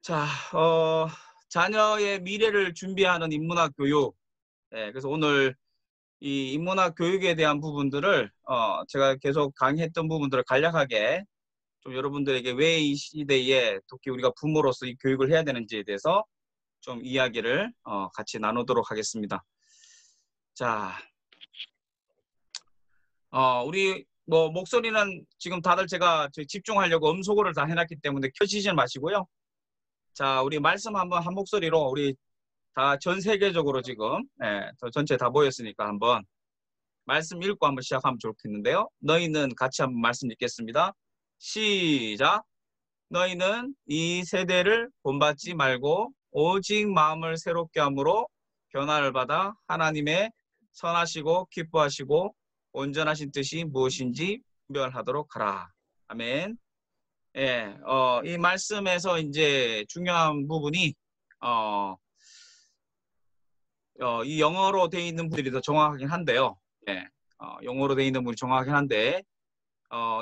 자, 자녀의 미래를 준비하는 인문학 교육. 그래서 오늘 이 인문학 교육에 대한 부분들을 제가 계속 강의했던 부분들을 간략하게 좀 여러분들에게 왜 이 시대에 특히 우리가 부모로서 이 교육을 해야 되는지에 대해서 좀 이야기를 같이 나누도록 하겠습니다. 자, 우리 뭐 목소리는 지금 다들 제가 집중하려고 음소거를 다 해놨기 때문에 켜지지 마시고요. 자, 우리 말씀 한번 한 목소리로 우리 다 전 세계적으로 지금 전체 다 모였으니까 한번 말씀 읽고 한번 시작하면 좋겠는데요. 너희는 같이 한번 말씀 읽겠습니다. 시작. 너희는 이 세대를 본받지 말고 오직 마음을 새롭게 함으로 변화를 받아 하나님의 선하시고 기뻐하시고 온전하신 뜻이 무엇인지 분별하도록 하라. 아멘. 이 말씀에서 이제 중요한 부분이 이 영어로 되어 있는 분들이 더 정확하긴 한데요. 영어로 되어 있는 분이 정확하긴 한데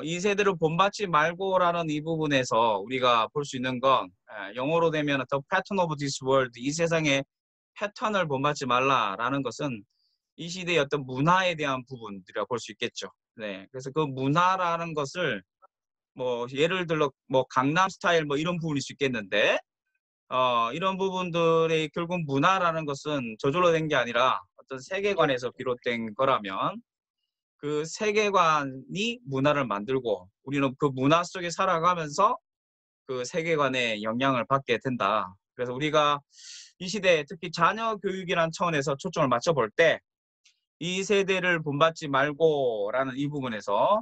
이 세대를 본받지 말고라는 이 부분에서 우리가 볼 수 있는 건 영어로 되면 The pattern of this world, 이 세상의 패턴을 본받지 말라라는 것은 이 시대의 어떤 문화에 대한 부분들이라고 볼 수 있겠죠. 네, 그래서 그 문화라는 것을 뭐 예를 들어 뭐 강남 스타일 뭐 이런 부분일 수 있겠는데 이런 부분들의 결국 문화라는 것은 저절로 된 게 아니라 어떤 세계관에서 비롯된 거라면 그 세계관이 문화를 만들고 우리는 그 문화 속에 살아가면서 그 세계관에 영향을 받게 된다. 그래서 우리가 이 시대에 특히 자녀 교육이라는 차원에서 초점을 맞춰볼 때 이 세대를 본받지 말고라는 이 부분에서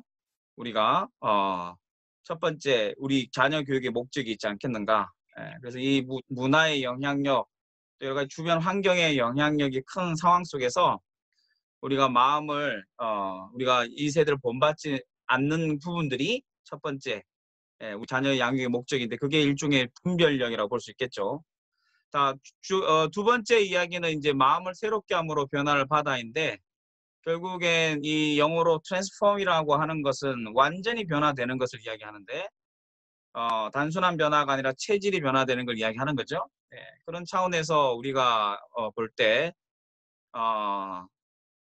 우리가 첫 번째 우리 자녀 교육의 목적이 있지 않겠는가. 그래서 이 문화의 영향력 또 여러 가지 주변 환경의 영향력이 큰 상황 속에서 우리가 마음을 우리가 이 세대를 본받지 않는 부분들이 첫 번째 우리 자녀의 양육의 목적인데 그게 일종의 분별력이라고 볼 수 있겠죠. 두 번째 이야기는 이제 마음을 새롭게 함으로 변화를 받아인데 결국엔 이 영어로 transform이라고 하는 것은 완전히 변화되는 것을 이야기하는데 단순한 변화가 아니라 체질이 변화되는 걸 이야기하는 거죠. 그런 차원에서 우리가 볼 때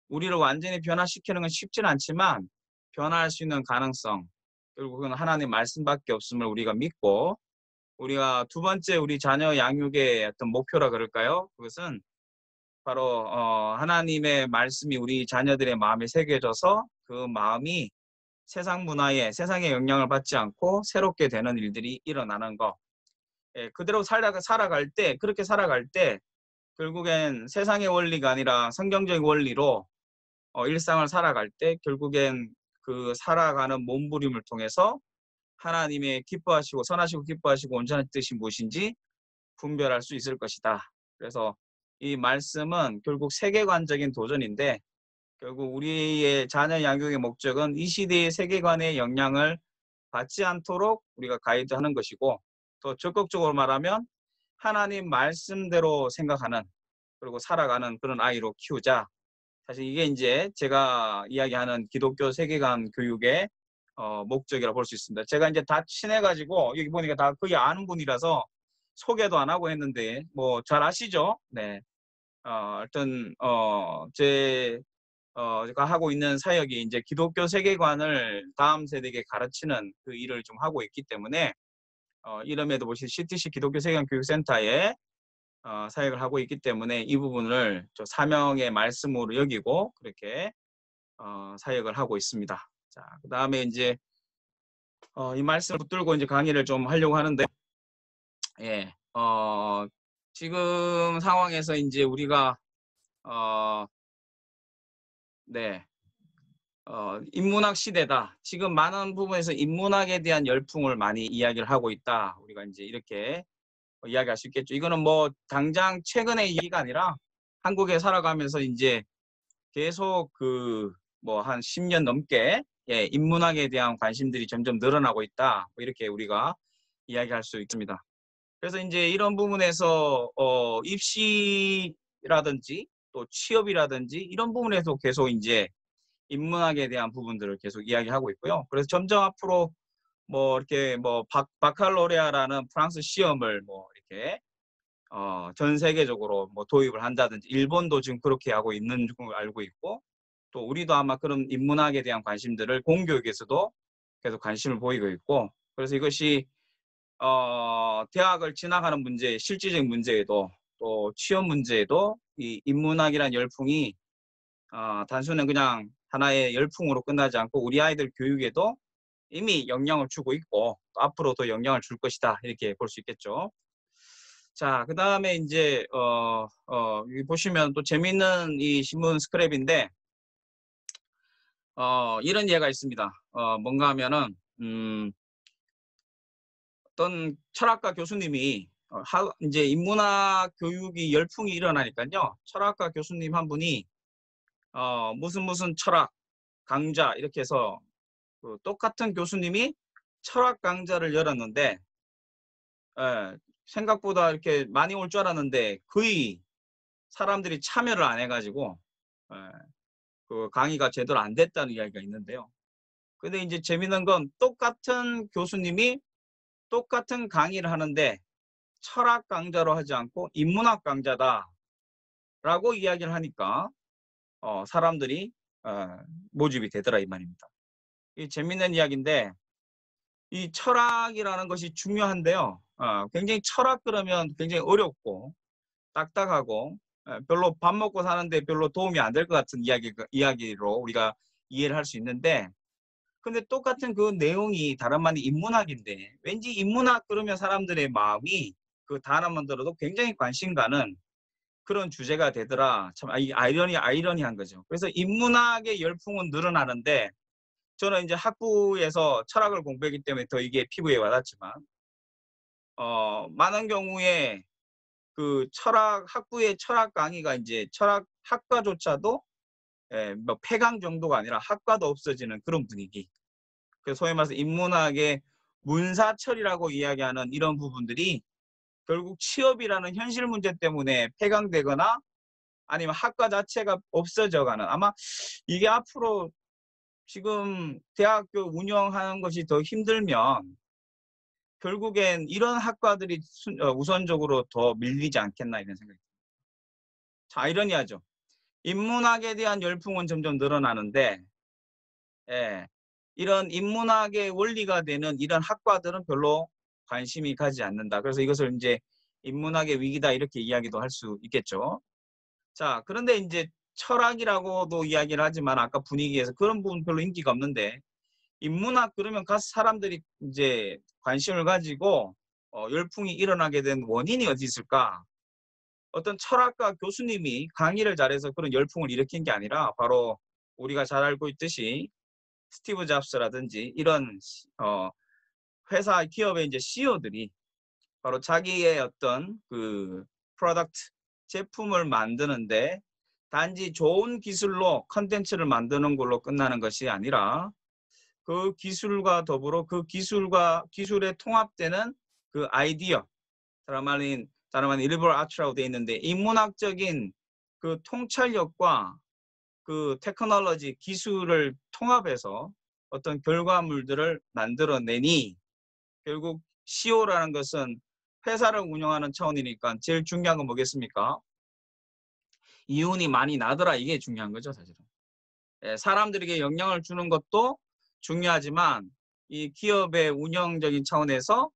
우리를 완전히 변화시키는 건 쉽지는 않지만 변화할 수 있는 가능성 결국은 하나님 말씀밖에 없음을 우리가 믿고 우리가 두 번째 우리 자녀 양육의 어떤 목표라 그럴까요? 그것은 바로 하나님의 말씀이 우리 자녀들의 마음에 새겨져서 그 마음이 세상 문화에 세상의 영향을 받지 않고 새롭게 되는 일들이 일어나는 거. 그대로 살아갈 때 그렇게 살아갈 때 결국엔 세상의 원리가 아니라 성경적인 원리로 일상을 살아갈 때 결국엔 그 살아가는 몸부림을 통해서 하나님의 기뻐하시고 선하시고 기뻐하시고 온전한 뜻이 무엇인지 분별할 수 있을 것이다. 그래서 이 말씀은 결국 세계관적인 도전인데 결국 우리의 자녀 양육의 목적은 이 시대의 세계관의 영향을 받지 않도록 우리가 가이드하는 것이고 더 적극적으로 말하면 하나님 말씀대로 생각하는 그리고 살아가는 그런 아이로 키우자. 사실 이게 이제 제가 이야기하는 기독교 세계관 교육의 목적이라고 볼 수 있습니다. 제가 이제 다 친해가지고 여기 보니까 다 거의 아는 분이라서 소개도 안 하고 했는데 뭐 잘 아시죠? 네. 하여튼 제가 하고 있는 사역이 이제 기독교 세계관을 다음 세대에게 가르치는 그 일을 좀 하고 있기 때문에 이름에도 보시 CTC 기독교 세계관 교육센터에 사역을 하고 있기 때문에 이 부분을 저 사명의 말씀으로 여기고 그렇게 사역을 하고 있습니다. 자, 그다음에 이제 이 말씀을 붙들고 이제 강의를 좀 하려고 하는데 지금 상황에서 이제 우리가 인문학 시대다. 지금 많은 부분에서 인문학에 대한 열풍을 많이 이야기를 하고 있다. 우리가 이제 이렇게 이야기할 수 있겠죠. 이거는 뭐 당장 최근의 얘기가 아니라 한국에 살아가면서 이제 계속 그 뭐 한 10년 넘게 인문학에 대한 관심들이 점점 늘어나고 있다. 뭐 이렇게 우리가 이야기할 수 있습니다. 그래서 이제 이런 부분에서 입시라든지 또 취업이라든지 이런 부분에서 계속 이제 인문학에 대한 부분들을 계속 이야기하고 있고요. 그래서 점점 앞으로 뭐 이렇게 뭐 바칼로레아라는 프랑스 시험을 뭐 이렇게 전 세계적으로 뭐 도입을 한다든지 일본도 지금 그렇게 하고 있는 걸 알고 있고 또 우리도 아마 그런 인문학에 대한 관심들을 공교육에서도 계속 관심을 보이고 있고 그래서 이것이 대학을 지나가는 문제, 실질적인 문제에도 또 취업 문제에도 이 인문학이란 열풍이 단순히 그냥 하나의 열풍으로 끝나지 않고 우리 아이들 교육에도 이미 영향을 주고 있고 또 앞으로 더 영향을 줄 것이다 이렇게 볼 수 있겠죠. 자, 그 다음에 이제 여기 보시면 또 재미있는 이 신문 스크랩인데 이런 예가 있습니다. 뭔가 하면은 어떤 철학가 교수님이 이제 인문학 교육이 열풍이 일어나니까요. 철학가 교수님 한 분이 무슨 철학 강좌 이렇게 해서 그 똑같은 교수님이 철학 강좌를 열었는데 생각보다 이렇게 많이 올 줄 알았는데 거의 사람들이 참여를 안 해가지고 그 강의가 제대로 안 됐다는 이야기가 있는데요. 근데 이제 재밌는 건 똑같은 교수님이 똑같은 강의를 하는데 철학 강좌로 하지 않고 인문학 강좌다라고 이야기를 하니까 사람들이 모집이 되더라 이 말입니다. 이 재밌는 이야기인데 이 철학이라는 것이 중요한데요. 굉장히 철학 그러면 굉장히 어렵고 딱딱하고 별로 밥 먹고 사는데 별로 도움이 안 될 것 같은 이야기로 우리가 이해를 할 수 있는데 근데 똑같은 그 내용이 다른 말이 인문학인데 왠지 인문학 그러면 사람들의 마음이 그 단어만 들어도 굉장히 관심 가는 그런 주제가 되더라. 참 아이러니한 거죠. 그래서 인문학의 열풍은 늘어나는데 저는 이제 학부에서 철학을 공부했기 때문에 더 이게 피부에 와닿지만 많은 경우에 그 학부의 철학 강의가 이제 철학 학과조차도 뭐 폐강 정도가 아니라 학과도 없어지는 그런 분위기. 그래서 소위 말해서 인문학의 문사철이라고 이야기하는 이런 부분들이 결국 취업이라는 현실 문제 때문에 폐강되거나 아니면 학과 자체가 없어져가는 아마 이게 앞으로 지금 대학교 운영하는 것이 더 힘들면 결국엔 이런 학과들이 우선적으로 더 밀리지 않겠나 이런 생각이 듭니다. 자, 아이러니하죠. 인문학에 대한 열풍은 점점 늘어나는데 이런 인문학의 원리가 되는 이런 학과들은 별로 관심이 가지 않는다. 그래서 이것을 이제 인문학의 위기다 이렇게 이야기도 할 수 있겠죠. 자, 그런데 이제 철학이라고도 이야기를 하지만 아까 분위기에서 그런 부분 별로 인기가 없는데 인문학 그러면 가서 사람들이 이제 관심을 가지고 열풍이 일어나게 된 원인이 어디 있을까? 어떤 철학가 교수님이 강의를 잘해서 그런 열풍을 일으킨 게 아니라 바로 우리가 잘 알고 있듯이 스티브 잡스라든지 이런 회사 기업의 이제 CEO들이 바로 자기의 어떤 그 프로덕트 제품을 만드는데 단지 좋은 기술로 컨텐츠를 만드는 걸로 끝나는 것이 아니라 그 기술과 더불어 그 기술에 통합되는 그 아이디어 다른 말인 리버럴 아트라고 되어 있는데 인문학적인 그 통찰력과 그 테크놀로지 기술을 통합해서 어떤 결과물들을 만들어내니 결국 CEO라는 것은 회사를 운영하는 차원이니까 제일 중요한 건 뭐겠습니까? 이윤이 많이 나더라 이게 중요한 거죠 사실은. 사람들에게 영향을 주는 것도 중요하지만 이 기업의 운영적인 차원에서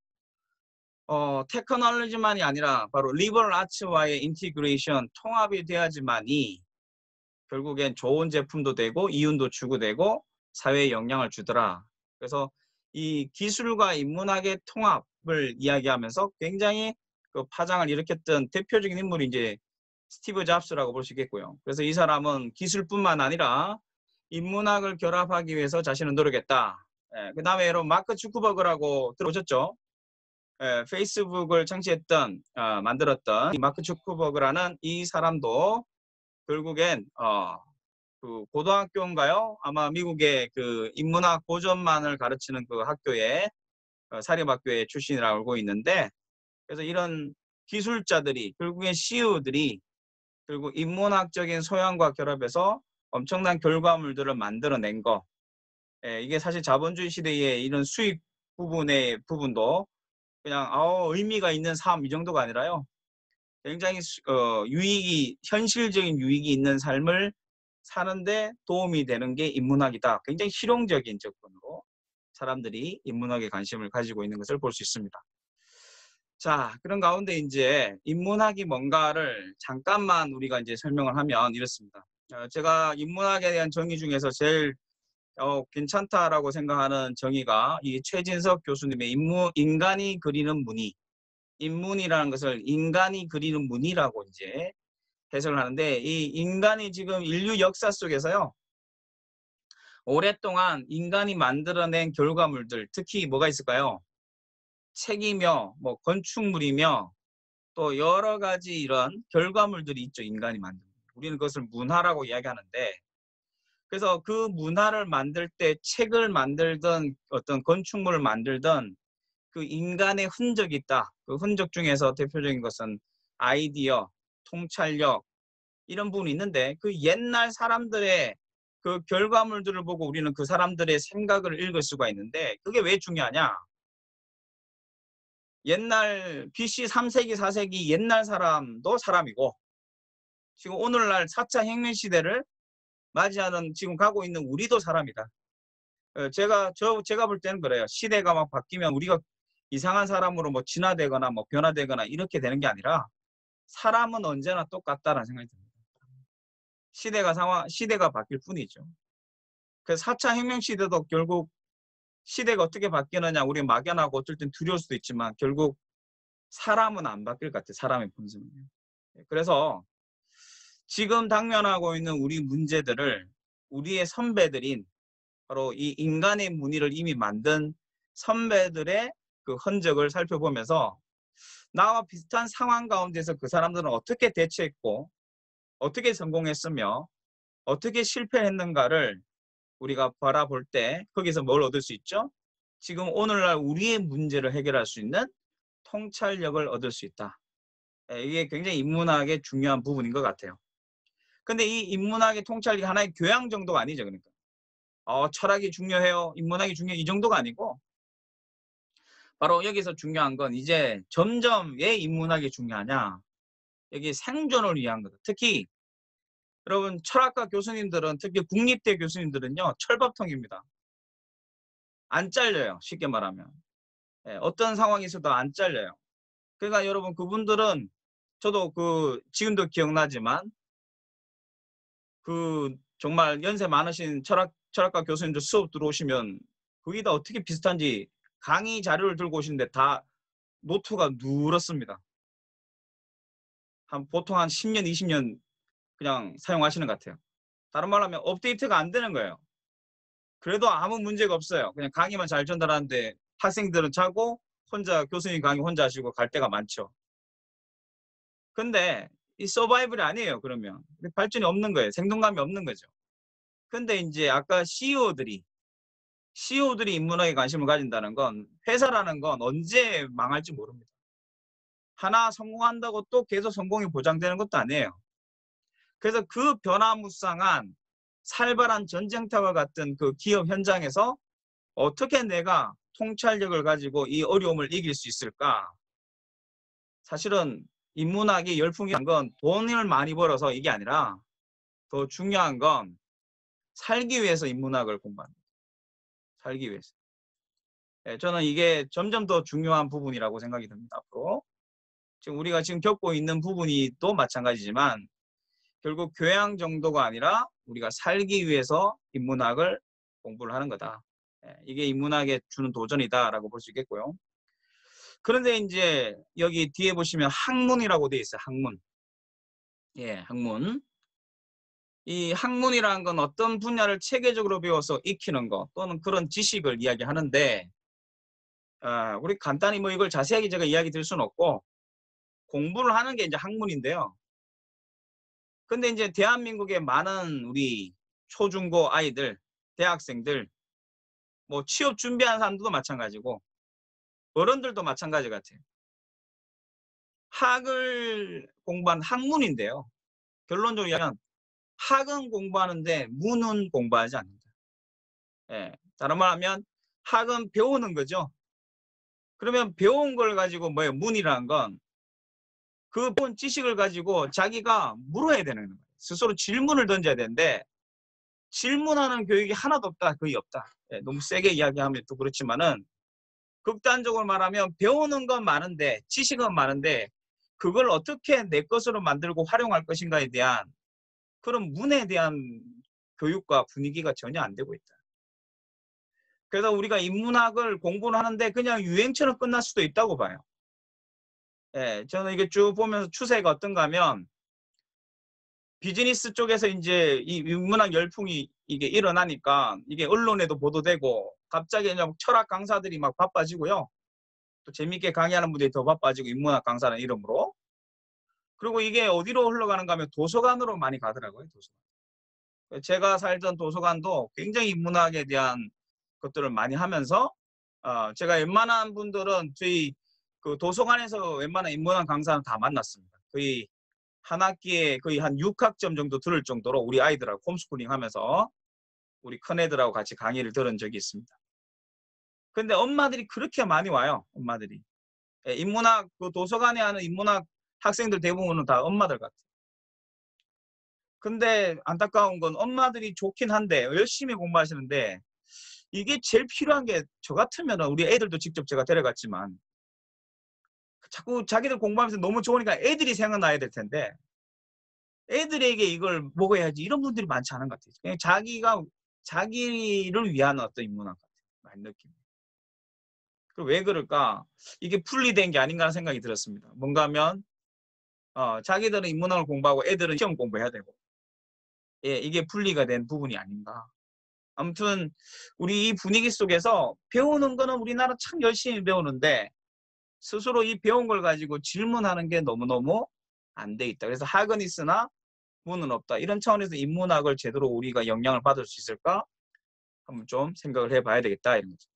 테크놀로지만이 아니라 바로 리버럴 아츠와의 인티그레이션 통합이 돼야지만이 결국엔 좋은 제품도 되고 이윤도 추구되고 사회에 영향을 주더라. 그래서 이 기술과 인문학의 통합을 이야기하면서 굉장히 그 파장을 일으켰던 대표적인 인물이 이제 스티브 잡스라고 볼 수 있겠고요. 그래서 이 사람은 기술뿐만 아니라 인문학을 결합하기 위해서 자신은 노력했다. 그 다음에 여러분 마크 주크버그라고 들어보셨죠? 페이스북을 창시했던 만들었던 이 마크 주크버그라는 이 사람도 결국엔 그 고등학교인가요? 아마 미국의 그 인문학 고전만을 가르치는 그 학교의 사립학교의 출신이라고 알고 있는데 그래서 이런 기술자들이 결국엔 CEO들이 결국 인문학적인 소양과 결합해서 엄청난 결과물들을 만들어낸 거 이게 사실 자본주의 시대의 이런 수익 부분도 그냥 의미가 있는 삶 이 정도가 아니라요. 굉장히 현실적인 유익이 있는 삶을 사는데 도움이 되는 게 인문학이다. 굉장히 실용적인 접근으로 사람들이 인문학에 관심을 가지고 있는 것을 볼 수 있습니다. 자, 그런 가운데 이제 인문학이 뭔가를 잠깐만 우리가 이제 설명을 하면 이렇습니다. 제가 인문학에 대한 정의 중에서 제일 괜찮다라고 생각하는 정의가 이 최진석 교수님의 인간이 그리는 무늬, 인문이라는 것을 인간이 그리는 무늬라고 이제 해석을 하는데, 이 인간이 지금 인류 역사 속에서요, 오랫동안 인간이 만들어낸 결과물들, 특히 뭐가 있을까요? 책이며, 뭐 건축물이며, 또 여러 가지 이런 결과물들이 있죠. 인간이 만든. 우리는 그것을 문화라고 이야기하는데, 그래서 그 문화를 만들 때 책을 만들든 어떤 건축물을 만들든 그 인간의 흔적이 있다. 그 흔적 중에서 대표적인 것은 아이디어, 통찰력 이런 부분이 있는데, 그 옛날 사람들의 그 결과물들을 보고 우리는 그 사람들의 생각을 읽을 수가 있는데, 그게 왜 중요하냐? 옛날 BC 3세기, 4세기 옛날 사람도 사람이고, 지금 오늘날 4차 혁명 시대를 맞이하는 지금 가고 있는 우리도 사람이다. 제가 볼 때는 그래요. 시대가 막 바뀌면 우리가 이상한 사람으로 뭐 진화되거나 뭐 변화되거나 이렇게 되는 게 아니라 사람은 언제나 똑같다라는 생각이 듭니다. 시대가 바뀔 뿐이죠. 그래서 4차 혁명 시대도 결국 시대가 어떻게 바뀌느냐 우리 막연하고 어쩔 땐 두려울 수도 있지만 결국 사람은 안 바뀔 것 같아요. 사람의 본성은요. 그래서 지금 당면하고 있는 우리 문제들을 우리의 선배들인 바로 이 인간의 무늬를 이미 만든 선배들의 그 흔적을 살펴보면서 나와 비슷한 상황 가운데서 그 사람들은 어떻게 대처했고 어떻게 성공했으며 어떻게 실패했는가를 우리가 바라볼 때 거기서 뭘 얻을 수 있죠? 지금 오늘날 우리의 문제를 해결할 수 있는 통찰력을 얻을 수 있다. 이게 굉장히 인문학의 중요한 부분인 것 같아요. 근데 이 인문학의 통찰력이 하나의 교양 정도가 아니죠. 그러니까 철학이 중요해요. 인문학이 중요해. 이 정도가 아니고 바로 여기서 중요한 건 이제 점점 왜 인문학이 중요하냐. 여기 생존을 위한 거다. 특히 여러분 철학과 교수님들은 특히 국립대 교수님들은요. 철밥통입니다. 안 잘려요. 쉽게 말하면. 어떤 상황이 있어도 안 잘려요. 그러니까 여러분 그분들은 저도 지금도 기억나지만 정말 연세 많으신 철학과 교수님들 수업 들어오시면 거기 다 어떻게 비슷한지 강의 자료를 들고 오시는데 다 노트가 누렇습니다. 보통 한 10년, 20년 그냥 사용하시는 것 같아요. 다른 말로 하면 업데이트가 안 되는 거예요. 그래도 아무 문제가 없어요. 그냥 강의만 잘 전달하는데 학생들은 자고 혼자 교수님 강의 혼자 하시고 갈 때가 많죠. 근데 이 서바이벌이 아니에요. 그러면 발전이 없는 거예요. 생동감이 없는 거죠. 근데 이제 아까 CEO들이 인문학에 관심을 가진다는 건 회사라는 건 언제 망할지 모릅니다. 하나 성공한다고 또 계속 성공이 보장되는 것도 아니에요. 그래서 그 변화무쌍한 살벌한 전쟁터와 같은 그 기업 현장에서 어떻게 내가 통찰력을 가지고 이 어려움을 이길 수 있을까? 사실은 인문학이 열풍이란 건 돈을 많이 벌어서 이게 아니라 더 중요한 건 살기 위해서 인문학을 공부합니다. 살기 위해서. 저는 이게 점점 더 중요한 부분이라고 생각이 듭니다. 앞으로. 지금 우리가 지금 겪고 있는 부분이 또 마찬가지지만 결국 교양 정도가 아니라 우리가 살기 위해서 인문학을 공부를 하는 거다. 이게 인문학에 주는 도전이다라고 볼 수 있겠고요. 그런데 이제 여기 뒤에 보시면 학문이라고 되어 있어요. 학문. 학문. 이 학문이라는 건 어떤 분야를 체계적으로 배워서 익히는 것 또는 그런 지식을 이야기하는데 우리 간단히 뭐 이걸 자세하게 제가 이야기 드릴 수는 없고 공부를 하는 게 이제 학문인데요. 근데 이제 대한민국의 많은 우리 초중고 아이들, 대학생들, 뭐 취업 준비하는 사람들도 마찬가지고 어른들도 마찬가지 같아요. 학을 공부한 학문인데요. 결론적으로 얘기하면 학은 공부하는데 문은 공부하지 않는다. 다른 말 하면 학은 배우는 거죠. 그러면 배운 걸 가지고 뭐예요? 문이라는 건 그 배운 지식을 가지고 자기가 물어야 되는 거예요. 스스로 질문을 던져야 되는데 질문하는 교육이 하나도 없다. 거의 없다. 예, 너무 세게 이야기하면 또 그렇지만은 극단적으로 말하면 배우는 건 많은데 지식은 많은데 그걸 어떻게 내 것으로 만들고 활용할 것인가에 대한 그런 문에 대한 교육과 분위기가 전혀 안 되고 있다. 그래서 우리가 인문학을 공부를 하는데 그냥 유행처럼 끝날 수도 있다고 봐요. 예, 저는 이게 쭉 보면서 추세가 어떤가 하면 비즈니스 쪽에서 이제 이 인문학 열풍이 이게 일어나니까 이게 언론에도 보도되고 갑자기 그냥 철학 강사들이 막 바빠지고요. 또 재밌게 강의하는 분들이 더 바빠지고 인문학 강사라는 이름으로. 그리고 이게 어디로 흘러가는가 하면 도서관으로 많이 가더라고요. 도서관. 제가 살던 도서관도 굉장히 인문학에 대한 것들을 많이 하면서 제가 웬만한 분들은 저희 그 도서관에서 웬만한 인문학 강사는 다 만났습니다. 거의 한 학기에 거의 한 6학점 정도 들을 정도로 우리 아이들하고 홈스쿨링 하면서 우리 큰애들하고 같이 강의를 들은 적이 있습니다. 근데 엄마들이 그렇게 많이 와요. 엄마들이. 예, 인문학 그 도서관에 하는 인문학 학생들 대부분은 다 엄마들 같아요. 근데 안타까운 건 엄마들이 좋긴 한데 열심히 공부하시는데 이게 제일 필요한 게 저 같으면 우리 애들도 직접 제가 데려갔지만 자꾸 자기들 공부하면서 너무 좋으니까 애들이 생각나야 될 텐데 애들에게 이걸 먹어야지 이런 분들이 많지 않은 것 같아요. 그냥 자기를 위한 어떤 인문학 같아요. 많이 느낌. 왜 그럴까? 이게 분리된 게 아닌가 하는 생각이 들었습니다. 뭔가 하면 자기들은 인문학을 공부하고 애들은 시험 공부해야 되고 예, 이게 분리가 된 부분이 아닌가. 아무튼 우리 이 분위기 속에서 배우는 거는 우리나라 참 열심히 배우는데 스스로 이 배운 걸 가지고 질문하는 게 너무너무 안 돼 있다. 그래서 학은 있으나 문은 없다. 이런 차원에서 인문학을 제대로 우리가 영향을 받을 수 있을까? 한번 좀 생각을 해봐야 되겠다. 이런 거죠.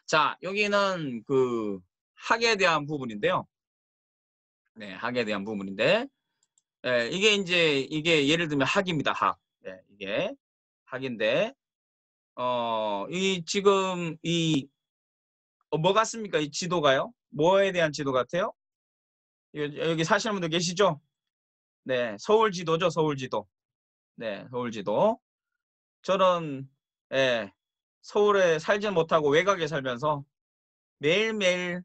자, 여기는 그 학에 대한 부분인데요. 네, 학에 대한 부분인데 네, 이게 예를 들면 학입니다. 학. 네, 이게 학인데 이 지금 뭐 같습니까? 이 지도가요? 뭐에 대한 지도 같아요? 여기 사시는 분들 계시죠? 네, 서울 지도죠, 서울 지도. 네, 서울 지도. 저는 예, 서울에 살지는 못하고 외곽에 살면서 매일매일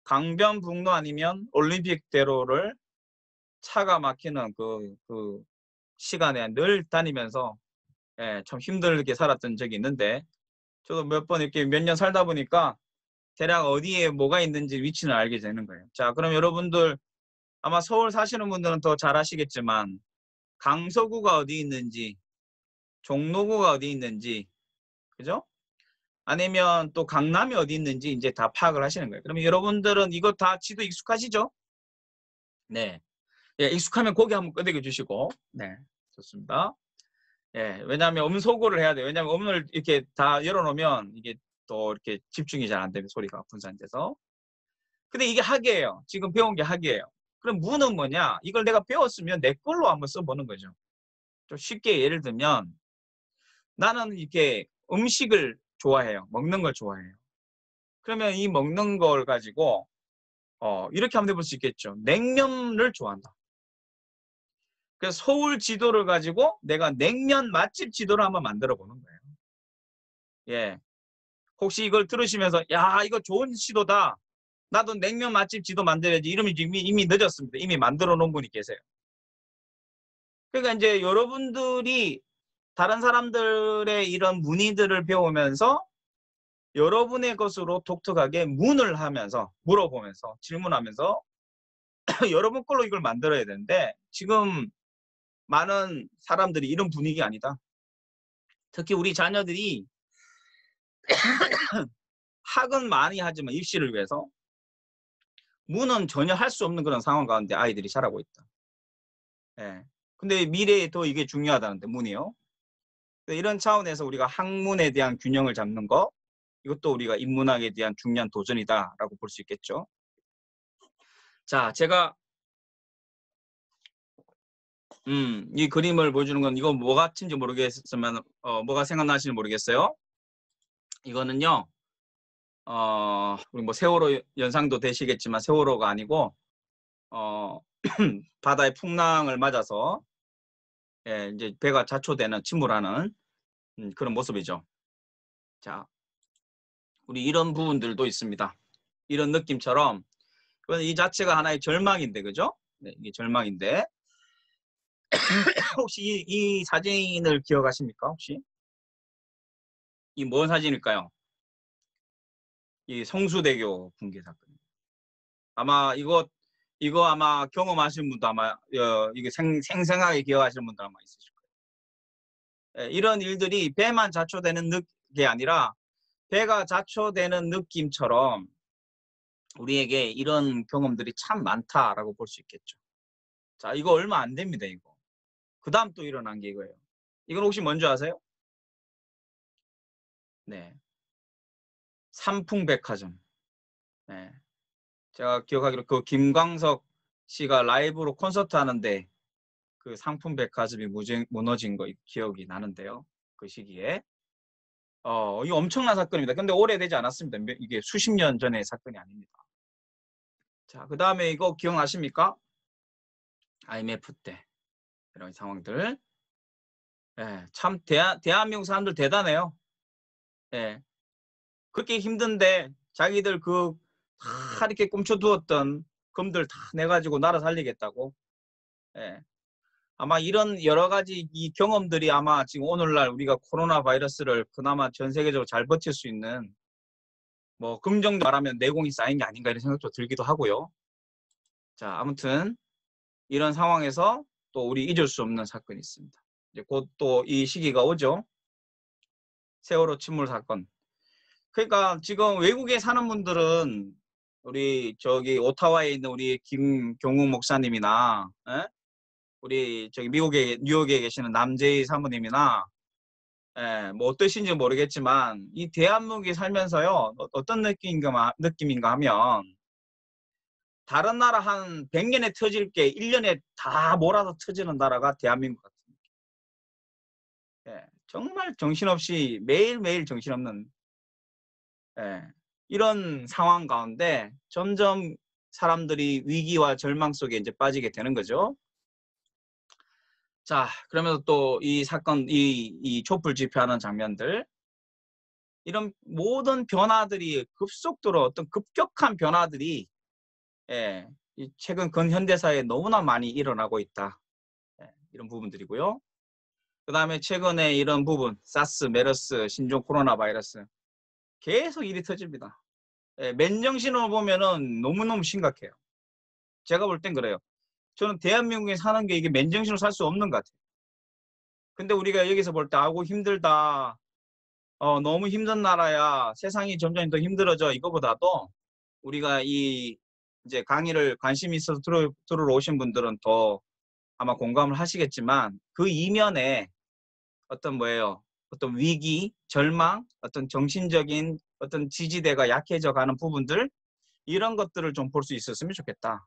강변북로 아니면 올림픽대로를 차가 막히는 그 시간에 늘 다니면서 예, 참 힘들게 살았던 적이 있는데 저도 몇 번 이렇게 몇 년 살다 보니까 대략 어디에 뭐가 있는지 위치는 알게 되는 거예요. 자, 그럼 여러분들 아마 서울 사시는 분들은 더 잘 아시겠지만 강서구가 어디 있는지, 종로구가 어디 있는지, 그죠? 아니면 또 강남이 어디 있는지 이제 다 파악을 하시는 거예요. 그러면 여러분들은 이거 다 지도 익숙하시죠? 네. 예, 익숙하면 고개 한번 끄덕여 주시고. 네. 좋습니다. 예, 왜냐하면 음소거를 해야 돼요. 왜냐하면 음을 이렇게 다 열어놓으면 이게 또 이렇게 집중이 잘 안 되면 소리가 분산돼서. 근데 이게 학이에요. 지금 배운 게 학이에요. 그럼 무는 뭐냐? 이걸 내가 배웠으면 내 걸로 한번 써보는 거죠. 좀 쉽게 예를 들면 나는 이렇게 음식을 좋아해요. 먹는 걸 좋아해요. 그러면 이 먹는 걸 가지고 이렇게 한번 해볼 수 있겠죠. 냉면을 좋아한다. 그래서 서울 지도를 가지고 내가 냉면 맛집 지도를 한번 만들어 보는 거예요. 예. 혹시 이걸 들으시면서 야 이거 좋은 지도다. 나도 냉면 맛집 지도 만들어야지. 이러면 이미 늦었습니다. 이미 만들어 놓은 분이 계세요. 그러니까 이제 여러분들이 다른 사람들의 이런 문의들을 배우면서 여러분의 것으로 독특하게 문을 하면서 물어보면서 질문하면서 여러분 걸로 이걸 만들어야 되는데 지금 많은 사람들이 이런 분위기 아니다. 특히 우리 자녀들이 학은 많이 하지만 입시를 위해서 문은 전혀 할 수 없는 그런 상황 가운데 아이들이 자라고 있다. 예. 근데 미래에 더 이게 중요하다는데 문이요. 이런 차원에서 우리가 학문에 대한 균형을 잡는 거 이것도 우리가 인문학에 대한 중요한 도전이다라고 볼 수 있겠죠. 자, 제가 이 그림을 보여주는 건 이거 뭐 같은지 모르겠으면 뭐가 생각나시는지 모르겠어요. 이거는요. 우리 뭐 세월호 연상도 되시겠지만 세월호가 아니고 바다의 풍랑을 맞아서 예, 이제 배가 자초되는 침몰하는 그런 모습이죠. 자, 우리 이런 부분들도 있습니다. 이런 느낌처럼 이 자체가 하나의 절망인데, 그죠? 네, 이게 절망인데 혹시 이 사진을 기억하십니까? 혹시 이 뭔 사진일까요? 이 성수대교 붕괴 사건. 아마 이거 아마 경험하신 분도 아마 이게 생생하게 기억하시는 분도 아마 있으실 거예요. 예, 이런 일들이 배만 자초되는 게 아니라 배가 자초되는 느낌처럼 우리에게 이런 경험들이 참 많다라고 볼 수 있겠죠. 자, 이거 얼마 안 됩니다, 이거. 그 다음 또 일어난 게 이거예요. 이건 혹시 뭔지 아세요? 네. 삼풍백화점. 네. 제가 기억하기로 그 김광석 씨가 라이브로 콘서트 하는데 그 상품백화점이 무너진 거 기억이 나는데요. 그 시기에. 이거 엄청난 사건입니다. 근데 오래되지 않았습니다. 이게 수십 년 전의 사건이 아닙니다. 자, 그 다음에 이거 기억나십니까? IMF 때 이런 상황들. 예, 참 대한민국 사람들 대단해요. 예, 그렇게 힘든데 자기들 다 이렇게 꿈쳐두었던 금들 다 내가지고 나라 살리겠다고. 예, 아마 이런 여러 가지 이 경험들이 아마 지금 오늘날 우리가 코로나 바이러스를 그나마 전 세계적으로 잘 버틸 수 있는 뭐 긍정적으로 말하면 내공이 쌓인 게 아닌가 이런 생각도 들기도 하고요. 자, 아무튼 이런 상황에서 또 우리 잊을 수 없는 사건이 있습니다. 이제 곧 또 이 시기가 오죠. 세월호 침몰 사건. 그러니까 지금 외국에 사는 분들은 우리 저기 오타와에 있는 우리 김경욱 목사님이나 우리 저기 미국에 뉴욕에 계시는 남재희 사모님이나 뭐 어떠신지 모르겠지만 이 대한민국에 살면서요 어떤 느낌인가 하면 다른 나라 한 100년에 터질 게 1년에 다 몰아서 터지는 나라가 대한민국 같습니다. 정말 정신없이 매일매일 정신없는 이런 상황 가운데 점점 사람들이 위기와 절망 속에 이제 빠지게 되는 거죠. 자, 그러면서 또 이 사건, 이 촛불 집회하는 장면들, 이런 모든 변화들이 급속도로 어떤 급격한 변화들이 이 최근 근현대사에 너무나 많이 일어나고 있다. 이런 부분들이고요. 그 다음에 최근에 이런 부분, 사스, 메르스, 신종 코로나 바이러스 계속 일이 터집니다. 맨정신으로 보면은 너무너무 심각해요. 제가 볼 땐 그래요. 저는 대한민국에 사는 게 이게 맨정신으로 살 수 없는 것 같아요. 근데 우리가 여기서 볼 때 아고 힘들다. 너무 힘든 나라야. 세상이 점점 더 힘들어져. 이거보다도 우리가 이 이제 강의를 관심 있어서 들으러 오신 분들은 더 아마 공감을 하시겠지만 그 이면에 어떤 뭐예요? 어떤 위기, 절망, 어떤 정신적인 어떤 지지대가 약해져 가는 부분들 이런 것들을 좀 볼 수 있었으면 좋겠다.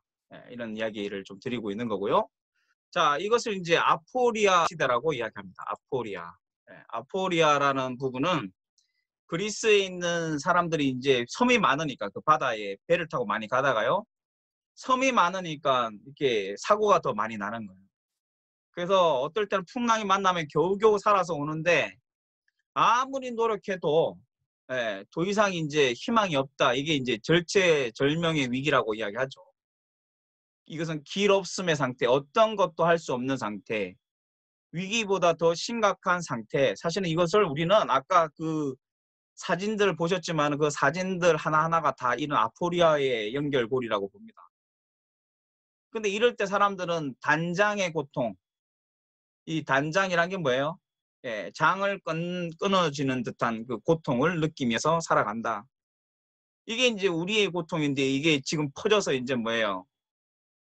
이런 이야기를 좀 드리고 있는 거고요. 자, 이것을 이제 아포리아 시대라고 이야기합니다. 아포리아. 아포리아라는 부분은 그리스에 있는 사람들이 이제 섬이 많으니까 그 바다에 배를 타고 많이 가다가요. 섬이 많으니까 이렇게 사고가 더 많이 나는 거예요. 그래서 어떨 때는 풍랑이 만나면 겨우겨우 살아서 오는데 아무리 노력해도 더 이상 이제 희망이 없다. 이게 이제 절체절명의 위기라고 이야기하죠. 이것은 길 없음의 상태, 어떤 것도 할 수 없는 상태, 위기보다 더 심각한 상태. 사실은 이것을 우리는 아까 그 사진들 보셨지만 그 사진들 하나하나가 다 이런 아포리아의 연결고리라고 봅니다. 근데 이럴 때 사람들은 단장의 고통, 이 단장이란 게 뭐예요? 장을 끊어지는 듯한 그 고통을 느끼면서 살아간다. 이게 이제 우리의 고통인데 이게 지금 퍼져서 이제 뭐예요?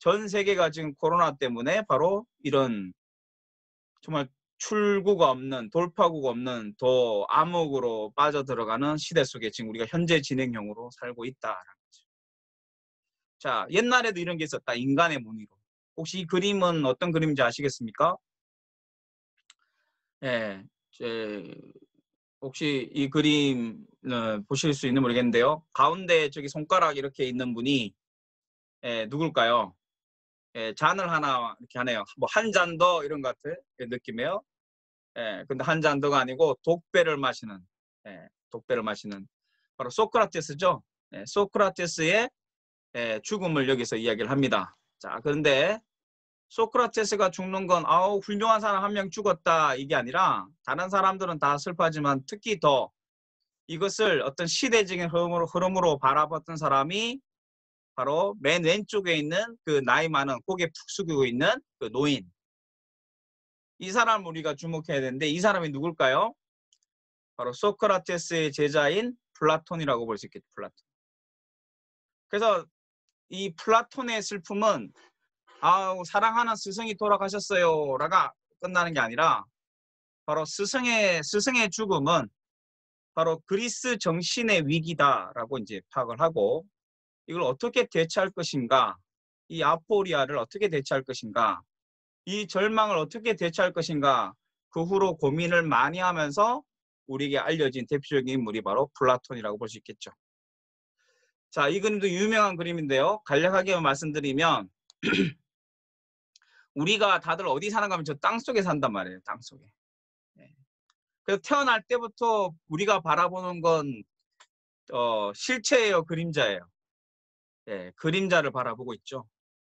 전 세계가 지금 코로나 때문에 바로 이런 정말 출구가 없는 돌파구가 없는 더 암흑으로 빠져들어가는 시대 속에 지금 우리가 현재 진행형으로 살고 있다라는 거죠. 자, 옛날에도 이런 게 있었다. 인간의 무늬로. 혹시 이 그림은 어떤 그림인지 아시겠습니까? 예, 혹시 이 그림 보실 수 있는 모르겠는데요. 가운데 저기 손가락 이렇게 있는 분이 누굴까요? 잔을 하나 이렇게 하네요. 뭐 한 잔 더 이런 것 같은 느낌이에요. 근데 한 잔 더가 아니고 독배를 마시는, 독배를 마시는 바로 소크라테스죠. 소크라테스의 죽음을 여기서 이야기를 합니다. 자, 그런데 소크라테스가 죽는 건 아우 훌륭한 사람 한 명 죽었다 이게 아니라 다른 사람들은 다 슬퍼하지만 특히 더 이것을 어떤 시대적인 흐름으로 바라봤던 사람이 바로 맨 왼쪽에 있는 그 나이 많은 고개 푹 숙이고 있는 그 노인. 이 사람 우리가 주목해야 되는데 이 사람이 누굴까요? 바로 소크라테스의 제자인 플라톤이라고 볼 수 있겠죠. 플라톤. 그래서 이 플라톤의 슬픔은 아우 사랑하는 스승이 돌아가셨어요라가 끝나는 게 아니라 바로 스승의 죽음은 바로 그리스 정신의 위기다라고 이제 파악을 하고 이걸 어떻게 대처할 것인가, 이 아포리아를 어떻게 대처할 것인가, 이 절망을 어떻게 대처할 것인가 그 후로 고민을 많이 하면서 우리에게 알려진 대표적인 인물이 바로 플라톤이라고 볼 수 있겠죠. 자, 이 그림도 유명한 그림인데요. 간략하게 말씀드리면 우리가 다들 어디 사는가 하면 저 땅속에 산단 말이에요. 땅속에. 그래서 태어날 때부터 우리가 바라보는 건 실체예요, 그림자예요. 그림자를 바라보고 있죠.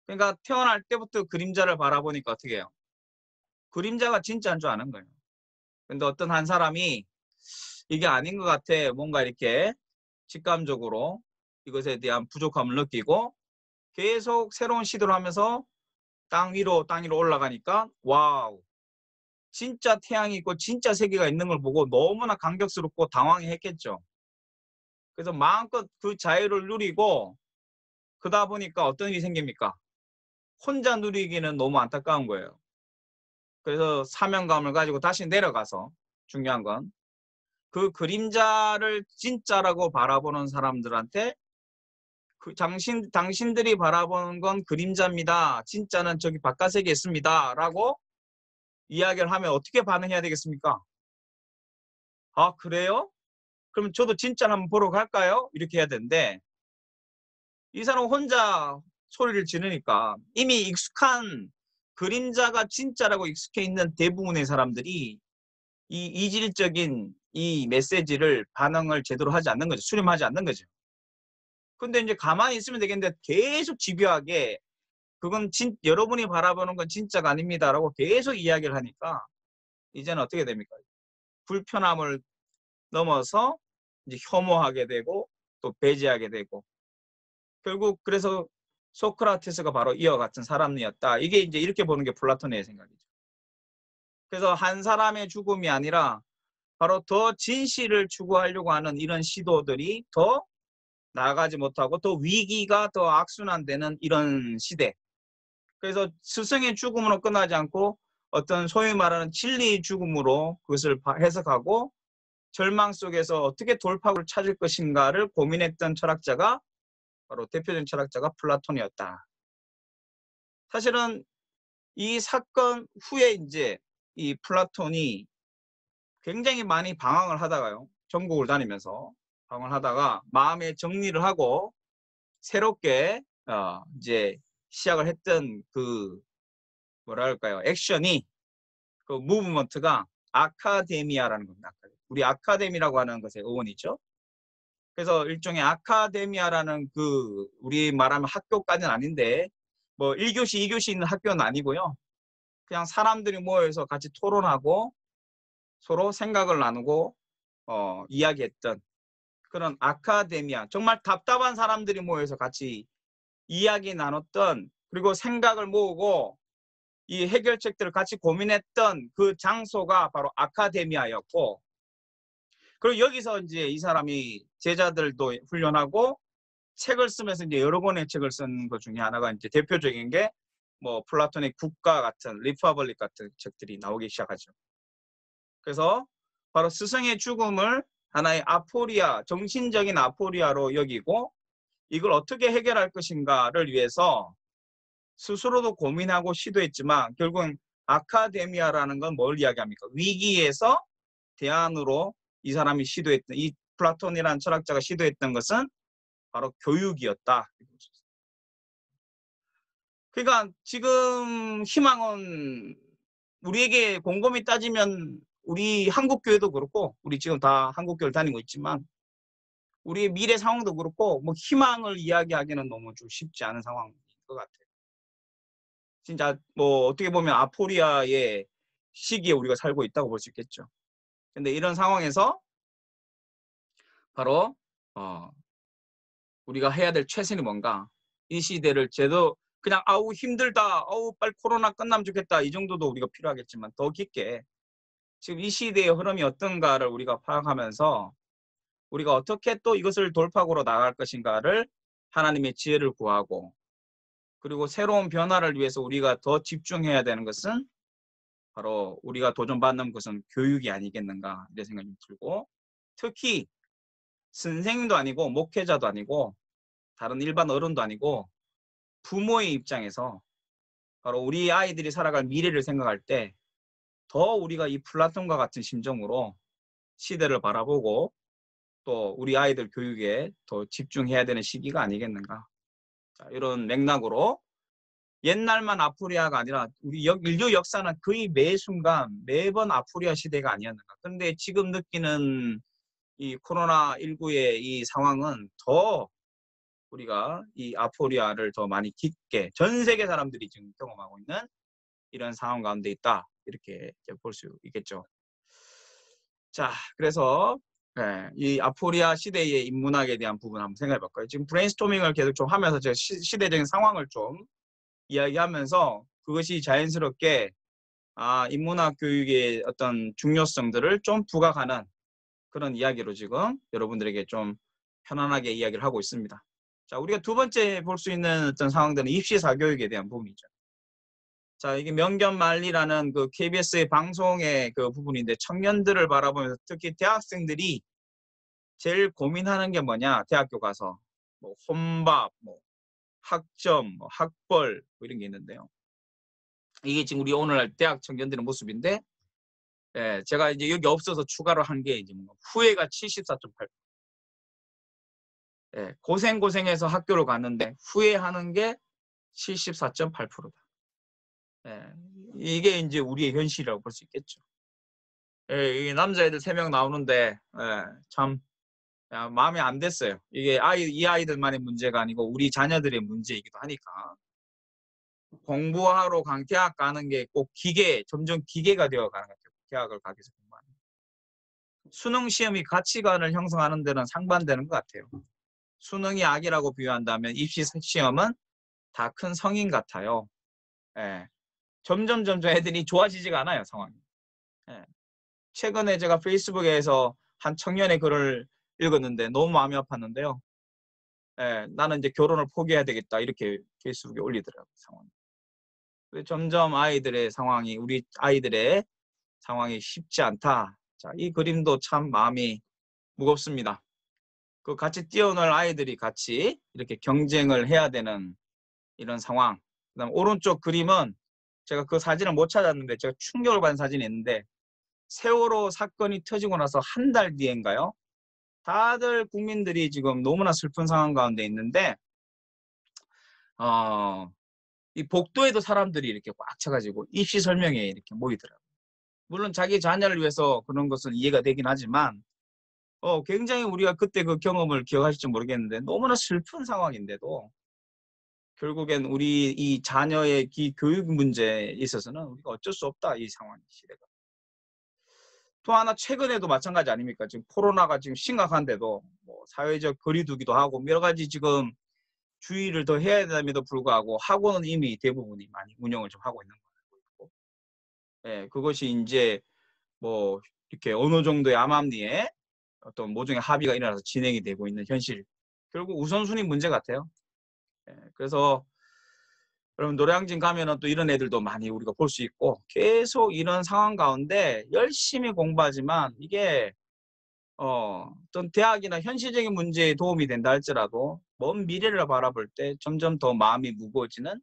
그러니까 태어날 때부터 그림자를 바라보니까 어떻게 해요? 그림자가 진짜인 줄 아는 거예요. 근데 어떤 한 사람이 이게 아닌 것 같아. 뭔가 이렇게 직감적으로 이것에 대한 부족함을 느끼고 계속 새로운 시도를 하면서 땅 위로 올라가니까 와우. 진짜 태양이 있고 진짜 세계가 있는 걸 보고 너무나 감격스럽고 당황했겠죠. 그래서 마음껏 그 자유를 누리고 그러다 보니까 어떤 일이 생깁니까? 혼자 누리기는 너무 안타까운 거예요. 그래서 사명감을 가지고 다시 내려가서 중요한 건 그 그림자를 진짜라고 바라보는 사람들한테 당신들이 바라보는 건 그림자입니다. 진짜는 저기 바깥세계에 있습니다. 라고 이야기를 하면 어떻게 반응해야 되겠습니까? 아, 그래요? 그럼 저도 진짜를 한번 보러 갈까요? 이렇게 해야 되는데 이 사람 혼자 소리를 지르니까 이미 익숙한 그림자가 진짜라고 익숙해 있는 대부분의 사람들이 이 이질적인 이 메시지를 반응을 제대로 하지 않는 거죠. 수렴하지 않는 거죠. 근데 이제 가만히 있으면 되겠는데 계속 집요하게 그건 여러분이 바라보는 건 진짜가 아닙니다라고 계속 이야기를 하니까 이제는 어떻게 됩니까? 불편함을 넘어서 이제 혐오하게 되고 또 배제하게 되고 결국 그래서 소크라테스가 바로 이와 같은 사람이었다. 이게 이제 이렇게 보는 게 플라톤의 생각이죠. 그래서 한 사람의 죽음이 아니라 바로 더 진실을 추구하려고 하는 이런 시도들이 더 나아가지 못하고 더 위기가 더 악순환되는 이런 시대. 그래서 스승의 죽음으로 끝나지 않고 어떤 소위 말하는 진리의 죽음으로 그것을 해석하고 절망 속에서 어떻게 돌파구를 찾을 것인가를 고민했던 철학자가 바로 대표적인 철학자가 플라톤이었다. 사실은 이 사건 후에 이제 이 플라톤이 굉장히 많이 방황을 하다가요. 전국을 다니면서 방황을 하다가 마음의 정리를 하고 새롭게 이제 시작을 했던 그 뭐랄까요 액션이 그 무브먼트가 아카데미아라는 겁니다. 우리 아카데미라고 하는 것의 어원이죠. 그래서 일종의 아카데미아라는 그 우리 말하면 학교까지는 아닌데 뭐 1교시, 2교시 있는 학교는 아니고요. 그냥 사람들이 모여서 같이 토론하고 서로 생각을 나누고 이야기했던 그런 아카데미아. 정말 답답한 사람들이 모여서 같이 이야기 나눴던 그리고 생각을 모으고 이 해결책들을 같이 고민했던 그 장소가 바로 아카데미아였고 그리고 여기서 이제 이 사람이 제자들도 훈련하고 책을 쓰면서 이제 여러 권의 책을 쓴 것 중에 하나가 이제 대표적인 게 뭐 플라톤의 국가 같은 리퍼블릭 같은 책들이 나오기 시작하죠. 그래서 바로 스승의 죽음을 하나의 아포리아, 정신적인 아포리아로 여기고 이걸 어떻게 해결할 것인가를 위해서 스스로도 고민하고 시도했지만 결국은 아카데미아라는 건 뭘 이야기합니까? 위기에서 대안으로 이 사람이 시도했던, 이 플라톤이라는 철학자가 시도했던 것은 바로 교육이었다. 그러니까 지금 희망은 우리에게 곰곰이 따지면 우리 한국교회도 그렇고, 우리 지금 다 한국교회를 다니고 있지만 우리의 미래 상황도 그렇고, 뭐 희망을 이야기하기는 너무 좀 쉽지 않은 상황인 것 같아요. 진짜 뭐 어떻게 보면 아포리아의 시기에 우리가 살고 있다고 볼 수 있겠죠. 근데 이런 상황에서 바로 우리가 해야 될 최선이 뭔가, 이 시대를 제대로 그냥 아우 힘들다, 아우 빨리 코로나 끝나면 좋겠다, 이 정도도 우리가 필요하겠지만 더 깊게 지금 이 시대의 흐름이 어떤가를 우리가 파악하면서 우리가 어떻게 또 이것을 돌파구로 나갈 것인가를 하나님의 지혜를 구하고, 그리고 새로운 변화를 위해서 우리가 더 집중해야 되는 것은 바로 우리가 도전받는 것은 교육이 아니겠는가, 이런 생각이 들고, 특히 선생님도 아니고 목회자도 아니고 다른 일반 어른도 아니고 부모의 입장에서 바로 우리 아이들이 살아갈 미래를 생각할 때 더 우리가 이 플라톤과 같은 심정으로 시대를 바라보고 또 우리 아이들 교육에 더 집중해야 되는 시기가 아니겠는가. 자, 이런 맥락으로 옛날만 아프리아가 아니라 우리 인류 역사는 거의 매 순간 매번 아프리아 시대가 아니었는가. 그런데 지금 느끼는 이 코로나19의 이 상황은 더 우리가 이 아포리아를 더 많이 깊게 전 세계 사람들이 지금 경험하고 있는 이런 상황 가운데 있다. 이렇게 볼 수 있겠죠. 자, 그래서 이 아포리아 시대의 인문학에 대한 부분 한번 생각해 볼까요? 지금 브레인스토밍을 계속 좀 하면서 제가 시대적인 상황을 좀 이야기하면서 그것이 자연스럽게 인문학 교육의 어떤 중요성들을 좀 부각하는 그런 이야기로 지금 여러분들에게 좀 편안하게 이야기를 하고 있습니다. 자, 우리가 두 번째 볼 수 있는 어떤 상황들은 입시 사교육에 대한 부분이죠. 자, 이게 명견만리라는 그 KBS의 방송의 그 부분인데, 청년들을 바라보면서 특히 대학생들이 제일 고민하는 게 뭐냐, 대학교 가서 뭐 혼밥, 뭐 학점, 뭐 학벌 뭐 이런 게 있는데요. 이게 지금 우리 오늘날 대학 청년들의 모습인데, 제가 이제 여기 없어서 추가로 한 게 이제 뭐 후회가 74.8%. 고생해서 학교를 갔는데 후회하는 게 74.8%다. 이게 이제 우리의 현실이라고 볼 수 있겠죠. 이 남자애들 3명 나오는데 참 마음에 안 됐어요. 이게 이 아이들만의 문제가 아니고 우리 자녀들의 문제이기도 하니까 공부하러 대학 가는 게 꼭 점점 기계가 되어 가는 것 같아요. 대학을 가기 위해서 공부하는. 수능 시험이 가치관을 형성하는 데는 상반되는 것 같아요. 수능이 악이라고 비유한다면 입시 시험은 다 큰 성인 같아요. 점점 애들이 좋아지지가 않아요, 상황이. 최근에 제가 페이스북에서 한 청년의 글을 읽었는데 너무 마음이 아팠는데요. 나는 이제 결혼을 포기해야 되겠다, 이렇게 페이스북에 올리더라고요, 상황이. 점점 우리 아이들의 상황이 쉽지 않다. 자, 이 그림도 참 마음이 무겁습니다. 그 같이 뛰어놀 아이들이 같이 이렇게 경쟁을 해야 되는 이런 상황. 그다음 오른쪽 그림은 제가 그 사진을 못 찾았는데 제가 충격을 받은 사진이 있는데, 세월호 사건이 터지고 나서 한 달 뒤인가요? 다들 국민들이 지금 너무나 슬픈 상황 가운데 있는데 이 복도에도 사람들이 이렇게 꽉 차가지고 입시 설명회에 이렇게 모이더라고요. 물론 자기 자녀를 위해서 그런 것은 이해가 되긴 하지만 굉장히 우리가 그때 그 경험을 기억하실지 모르겠는데 너무나 슬픈 상황인데도 결국엔 우리 이 자녀의 교육 문제에 있어서는 우리가 어쩔 수 없다, 이 상황 시대가. 또 하나 최근에도 마찬가지 아닙니까? 지금 코로나가 지금 심각한데도 뭐 사회적 거리두기도 하고 여러 가지 지금 주의를 더 해야 됨에도 불구하고 학원은 이미 대부분이 많이 운영을 좀 하고 있는 거고, 그것이 이제 뭐 이렇게 어느 정도의 암암리에 어떤 모종의 합의가 일어나서 진행이 되고 있는 현실. 결국 우선순위 문제 같아요. 그래서 여러분 노량진 가면은 또 이런 애들도 많이 우리가 볼 수 있고, 계속 이런 상황 가운데 열심히 공부하지만 이게 어떤 대학이나 현실적인 문제에 도움이 된다 할지라도 먼 미래를 바라볼 때 점점 더 마음이 무거워지는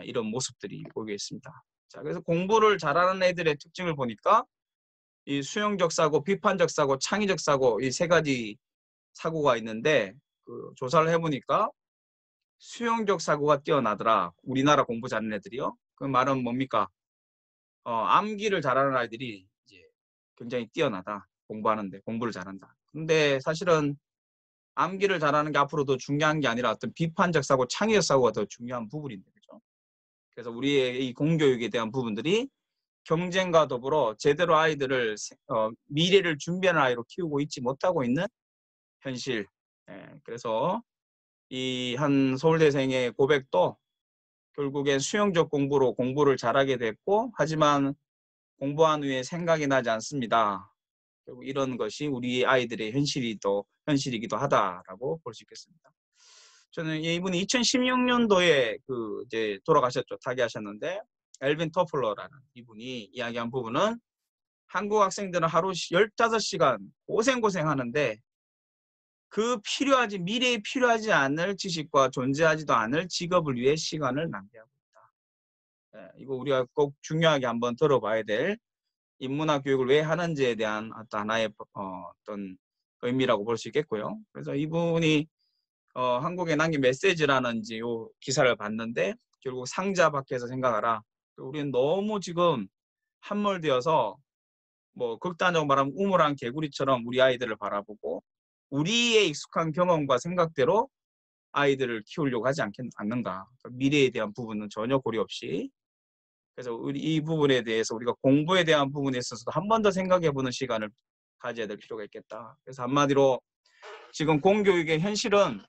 이런 모습들이 보이겠습니다. 자, 그래서 공부를 잘하는 애들의 특징을 보니까 이 수용적 사고, 비판적 사고, 창의적 사고 이 세 가지 사고가 있는데 그 조사를 해보니까 수용적 사고가 뛰어나더라. 우리나라 공부 잘하는 애들이요. 그 말은 뭡니까? 암기를 잘하는 아이들이 이제 굉장히 뛰어나다. 공부하는데 공부를 잘한다. 근데 사실은 암기를 잘하는 게 앞으로 더 중요한 게 아니라 어떤 비판적 사고, 창의적 사고가 더 중요한 부분인데, 그죠? 그래서 우리의 이 공교육에 대한 부분들이 경쟁과 더불어 제대로 아이들을 미래를 준비하는 아이로 키우고 있지 못하고 있는 현실. 그래서 이 한 서울대생의 고백도 결국엔 수용적 공부로 공부를 잘하게 됐고, 하지만 공부한 후에 생각이 나지 않습니다. 결국 이런 것이 우리 아이들의 현실이기도 하다라고 볼 수 있겠습니다. 저는 이분이 2016년도에 그 이제 돌아가셨죠. 타계하셨는데 엘빈 터플러라는 이분이 이야기한 부분은 한국 학생들은 하루 15시간 고생하는데 그 미래에 필요하지 않을 지식과 존재하지도 않을 직업을 위해 시간을 낭비하고 있다. 이거 우리가 꼭 중요하게 한번 들어봐야 될 인문학 교육을 왜 하는지에 대한 하나의 어떤 의미라고 볼 수 있겠고요. 그래서 이분이 한국에 남긴 메시지라는 요 기사를 봤는데 결국 상자 밖에서 생각하라. 우리는 너무 지금 함몰되어서 뭐 극단적으로 말하면 우물한 개구리처럼 우리 아이들을 바라보고 우리의 익숙한 경험과 생각대로 아이들을 키우려고 하지 않는가. 미래에 대한 부분은 전혀 고려 없이. 그래서 이 부분에 대해서 우리가 공부에 대한 부분에 있어서도 한 번 더 생각해보는 시간을 가져야 될 필요가 있겠다. 그래서 한마디로 지금 공교육의 현실은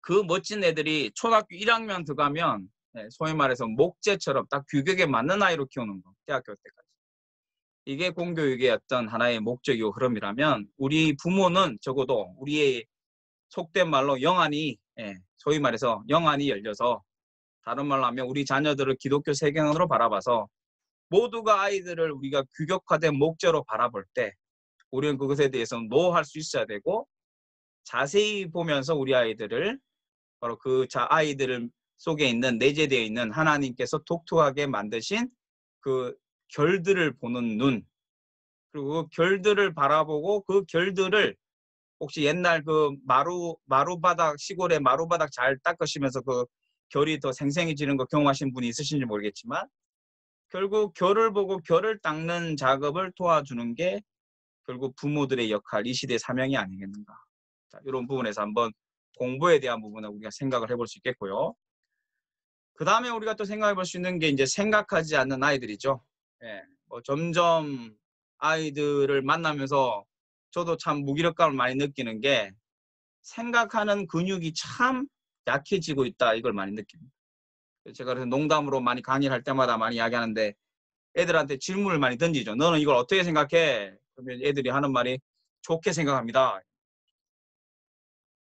그 멋진 애들이 초등학교 1학년 들어가면 소위 말해서 목재처럼 딱 규격에 맞는 아이로 키우는 거. 대학교 때까지. 이게 공교육의 어떤 하나의 목적이고 흐름이라면 우리 부모는 적어도 우리의 속된 말로 영안이 소위 말해서 영안이 열려서 다른 말로 하면 우리 자녀들을 기독교 세계관으로 바라봐서 모두가 아이들을 우리가 규격화된 목재로 바라볼 때 우리는 그것에 대해서 노할 수 있어야 되고 자세히 보면서 우리 아이들을 바로 그 아이들 속에 있는 내재되어 있는 하나님께서 독특하게 만드신 그 결들을 보는 눈 그리고 그 결들을 바라보고 그 결들을 혹시 옛날 그 마루바닥 시골에 마루바닥 잘 닦으시면서 그 결이 더 생생해지는 거 경험하신 분이 있으신지 모르겠지만 결국 결을 보고 결을 닦는 작업을 도와주는 게 결국 부모들의 역할, 이 시대의 사명이 아니겠는가. 자, 이런 부분에서 한번 공부에 대한 부분을 우리가 생각을 해볼 수 있겠고요. 그 다음에 우리가 또 생각해 볼 수 있는 게 이제 생각하지 않는 아이들이죠. 점점 아이들을 만나면서 저도 참 무기력감을 많이 느끼는 게 생각하는 근육이 참 약해지고 있다 이걸 많이 느낍니다. 제가 그래서 농담으로 많이 강의를 할 때마다 많이 이야기하는데 애들한테 질문을 많이 던지죠. 너는 이걸 어떻게 생각해? 그러면 애들이 하는 말이 좋게 생각합니다.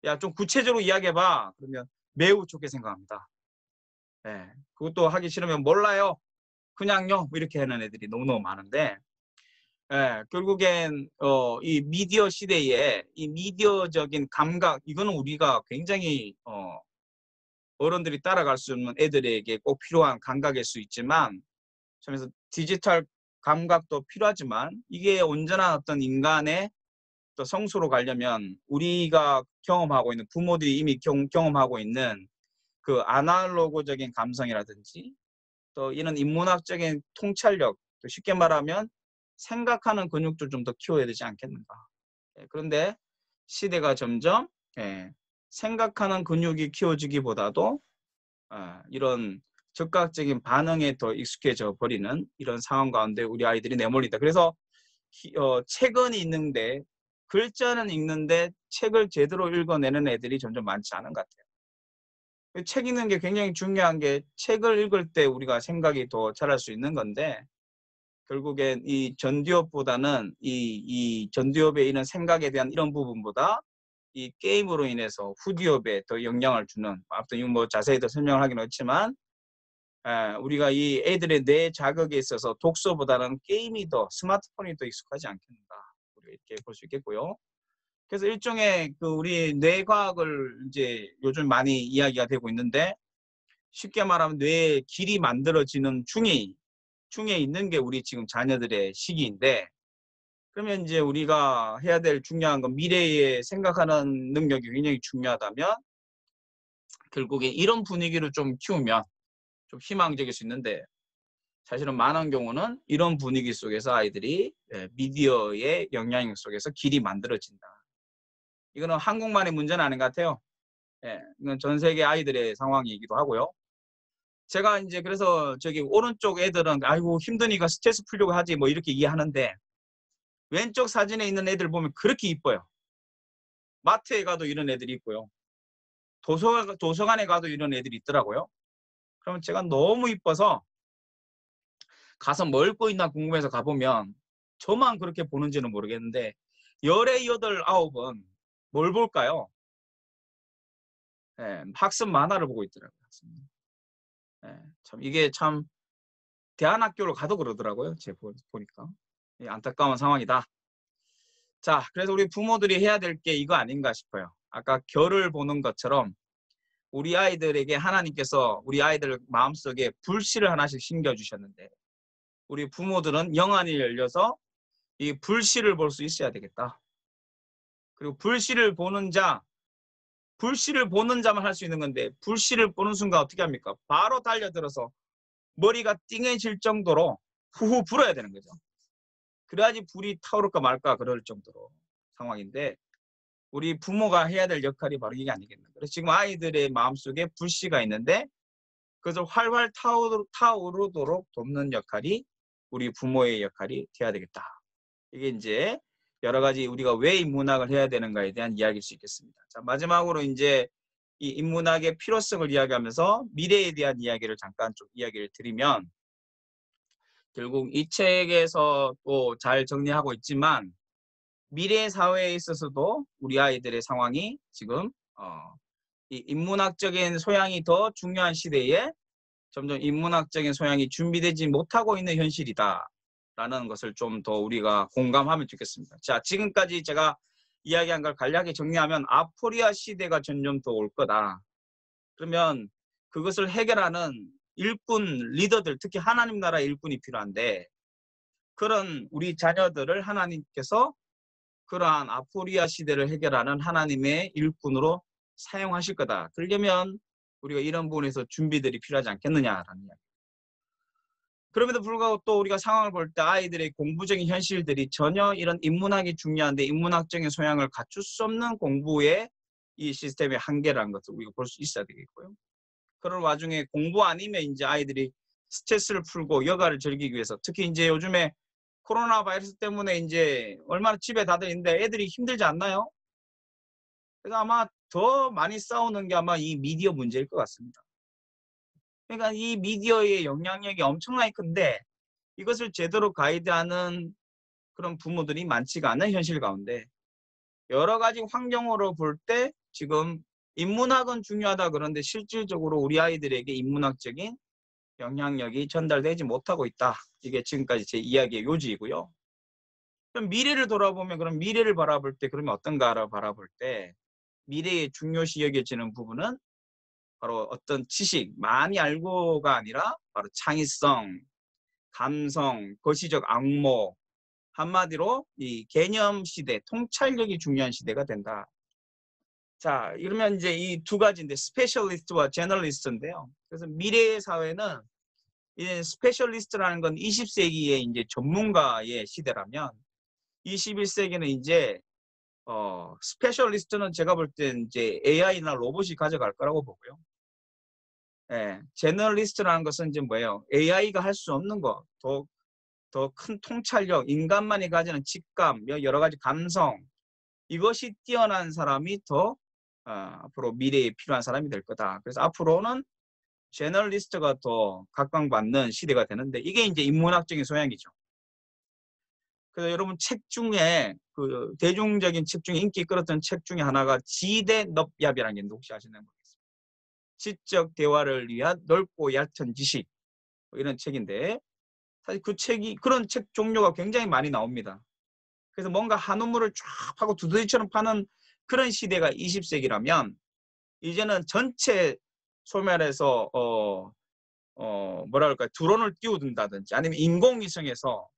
야, 좀 구체적으로 이야기해봐. 그러면 매우 좋게 생각합니다. 그것도 하기 싫으면 몰라요. 그냥요. 이렇게 하는 애들이 너무너무 많은데 결국엔 이 미디어 시대에 이 미디어적인 감각 이거는 우리가 굉장히 어른들이 따라갈 수 없는 애들에게 꼭 필요한 감각일 수 있지만 그래서 디지털 감각도 필요하지만 이게 온전한 어떤 인간의 또 성수로 가려면 우리가 경험하고 있는 부모들이 이미 경험하고 있는 그 아날로그적인 감성이라든지 또 이런 인문학적인 통찰력 또 쉽게 말하면 생각하는 근육도 좀 더 키워야 되지 않겠는가. 그런데 시대가 점점 생각하는 근육이 키워지기보다도 이런 즉각적인 반응에 더 익숙해져 버리는 이런 상황 가운데 우리 아이들이 내몰린다. 그래서 책은 읽는데 글자는 읽는데 책을 제대로 읽어내는 애들이 점점 많지 않은 것 같아요. 책 읽는 게 굉장히 중요한 게 책을 읽을 때 우리가 생각이 더 잘할 수 있는 건데 결국엔 이 전두엽보다는 이 전두엽에 있는 생각에 대한 이런 부분보다 이 게임으로 인해서 후두엽에 더 영향을 주는 아무튼 이건 뭐 자세히 더 설명을 하긴 했지만 우리가 이 애들의 뇌 자극에 있어서 독서보다는 게임이 더 스마트폰이 더 익숙하지 않겠는가 우리가 이렇게 볼 수 있겠고요. 그래서 일종의 그 우리 뇌과학을 이제 요즘 많이 이야기가 되고 있는데 쉽게 말하면 뇌의 길이 만들어지는 중에 있는 게 우리 지금 자녀들의 시기인데 그러면 이제 우리가 해야 될 중요한 건 미래에 생각하는 능력이 굉장히 중요하다면 결국에 이런 분위기를 좀 키우면 좀 희망적일 수 있는데 사실은 많은 경우는 이런 분위기 속에서 아이들이 미디어의 영향력 속에서 길이 만들어진다. 이거는 한국만의 문제는 아닌 것 같아요. 이건 전 세계 아이들의 상황이기도 하고요. 제가 이제 그래서 저기 오른쪽 애들은 아이고 힘드니까 스트레스 풀려고 하지 뭐 이렇게 이해하는데 왼쪽 사진에 있는 애들 보면 그렇게 이뻐요. 마트에 가도 이런 애들이 있고요. 도서관에 가도 이런 애들이 있더라고요. 그러면 제가 너무 이뻐서 가서 뭐 읽고 있나 궁금해서 가보면 저만 그렇게 보는지는 모르겠는데 열의 여덟 아홉은 뭘 볼까요? 학습 만화를 보고 있더라고요. 참 이게 참 대안학교를 가도 그러더라고요. 제가 보니까 안타까운 상황이다. 자, 그래서 우리 부모들이 해야 될 게 이거 아닌가 싶어요. 아까 결을 보는 것처럼 우리 아이들에게 하나님께서 우리 아이들 마음속에 불씨를 하나씩 심겨주셨는데 우리 부모들은 영안이 열려서 이 불씨를 볼 수 있어야 되겠다. 그리고 불씨를 보는 자만 할 수 있는 건데 불씨를 보는 순간 어떻게 합니까? 바로 달려들어서 머리가 띵해질 정도로 후후 불어야 되는 거죠. 그래야지 불이 타오를까 말까 그럴 정도로 상황인데 우리 부모가 해야 될 역할이 바로 이게 아니겠나. 그래서 지금 아이들의 마음속에 불씨가 있는데 그것을 활활 타오르도록 돕는 역할이 우리 부모의 역할이 돼야 되겠다. 이게 이제 여러 가지 우리가 왜 인문학을 해야 되는가에 대한 이야기일 수 있겠습니다. 자, 마지막으로 이제 이 인문학의 필요성을 이야기하면서 미래에 대한 이야기를 잠깐 좀 이야기를 드리면 결국 이 책에서 또 잘 정리하고 있지만 미래 사회에 있어서도 우리 아이들의 상황이 지금 이 인문학적인 소양이 더 중요한 시대에 점점 인문학적인 소양이 준비되지 못하고 있는 현실이다라는 것을 좀 더 우리가 공감하면 좋겠습니다. 자, 지금까지 제가 이야기한 걸 간략히 정리하면 아포리아 시대가 점점 더 올 거다. 그러면 그것을 해결하는 일꾼 리더들, 특히 하나님 나라의 일꾼이 필요한데 그런 우리 자녀들을 하나님께서 그러한 아포리아 시대를 해결하는 하나님의 일꾼으로 사용하실 거다. 그러려면 우리가 이런 부분에서 준비들이 필요하지 않겠느냐라는 이야기. 그럼에도 불구하고 또 우리가 상황을 볼 때 아이들의 공부적인 현실들이 전혀 이런 인문학이 중요한데 인문학적인 소양을 갖출 수 없는 공부에 이 시스템의 한계라는 것을 우리가 볼 수 있어야 되겠고요. 그런 와중에 공부 아니면 이제 아이들이 스트레스를 풀고 여가를 즐기기 위해서 특히 이제 요즘에 코로나 바이러스 때문에 이제 얼마나 집에 다들 있는데 애들이 힘들지 않나요? 그래서 아마 더 많이 싸우는 게 아마 이 미디어 문제일 것 같습니다. 그러니까 이 미디어의 영향력이 엄청나게 큰데 이것을 제대로 가이드하는 그런 부모들이 많지가 않은 현실 가운데 여러 가지 환경으로 볼 때 지금 인문학은 중요하다 그런데 실질적으로 우리 아이들에게 인문학적인 영향력이 전달되지 못하고 있다. 이게 지금까지 제 이야기의 요지이고요. 그럼 미래를 돌아보면 그럼 미래를 바라볼 때 그러면 어떤가를 바라볼 때 미래의 중요시 여겨지는 부분은 바로 어떤 지식, 많이 알고가 아니라 바로 창의성, 감성, 거시적 악모, 한마디로 이 개념 시대, 통찰력이 중요한 시대가 된다. 자, 이러면 이제 이 두 가지인데 스페셜리스트와 제너리스트인데요. 그래서 미래의 사회는 이제 스페셜리스트라는 건 20세기의 이제 전문가의 시대라면 21세기는 이제 스페셜리스트는 제가 볼 땐 이제 AI나 로봇이 가져갈 거라고 보고요. 제너리스트라는 것은 이제 뭐예요? AI가 할 수 없는 거, 더 큰 통찰력, 인간만이 가지는 직감, 여러 가지 감성, 이것이 뛰어난 사람이 더 앞으로 미래에 필요한 사람이 될 거다. 그래서 앞으로는 제너리스트가 더 각광받는 시대가 되는데 이게 이제 인문학적인 소양이죠. 그래서 여러분 책 중에 그 대중적인 책 중에 인기 끌었던 책 중에 하나가 지대 넙얍이라는 게 있는데 혹시 아시나요? 지적 대화를 위한 넓고 얕은 지식 이런 책인데 사실 그 책이 그런 책 종류가 굉장히 많이 나옵니다. 그래서 뭔가 한우물을 쫙 파고 두더지처럼 파는 그런 시대가 20세기라면 이제는 전체 소멸해서 뭐랄까 드론을 띄워둔다든지 아니면 인공위성에서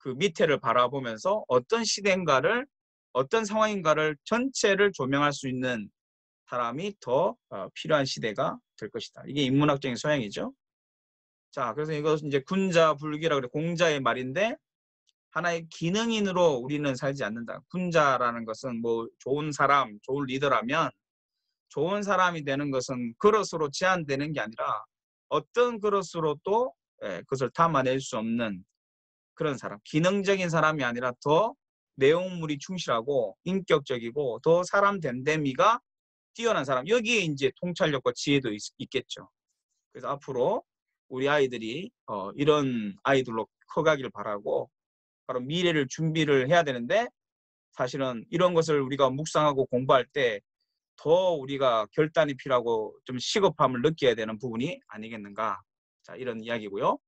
그 밑에를 바라보면서 어떤 시대인가를 어떤 상황인가를 전체를 조명할 수 있는 사람이 더 필요한 시대가 될 것이다. 이게 인문학적인 소양이죠. 자, 그래서 이것은 이제 군자불기라 그래 공자의 말인데 하나의 기능인으로 우리는 살지 않는다. 군자라는 것은 뭐 좋은 사람, 좋은 리더라면 좋은 사람이 되는 것은 그릇으로 제한되는 게 아니라 어떤 그릇으로 또 그것을 담아낼 수 없는 그런 사람, 기능적인 사람이 아니라 더 내용물이 충실하고 인격적이고 더 사람 됨됨이가 뛰어난 사람. 여기에 이제 통찰력과 지혜도 있겠죠. 그래서 앞으로 우리 아이들이 이런 아이들로 커가기를 바라고 바로 미래를 준비를 해야 되는데 사실은 이런 것을 우리가 묵상하고 공부할 때 더 우리가 결단이 필요하고 좀 시급함을 느껴야 되는 부분이 아니겠는가. 자, 이런 이야기고요.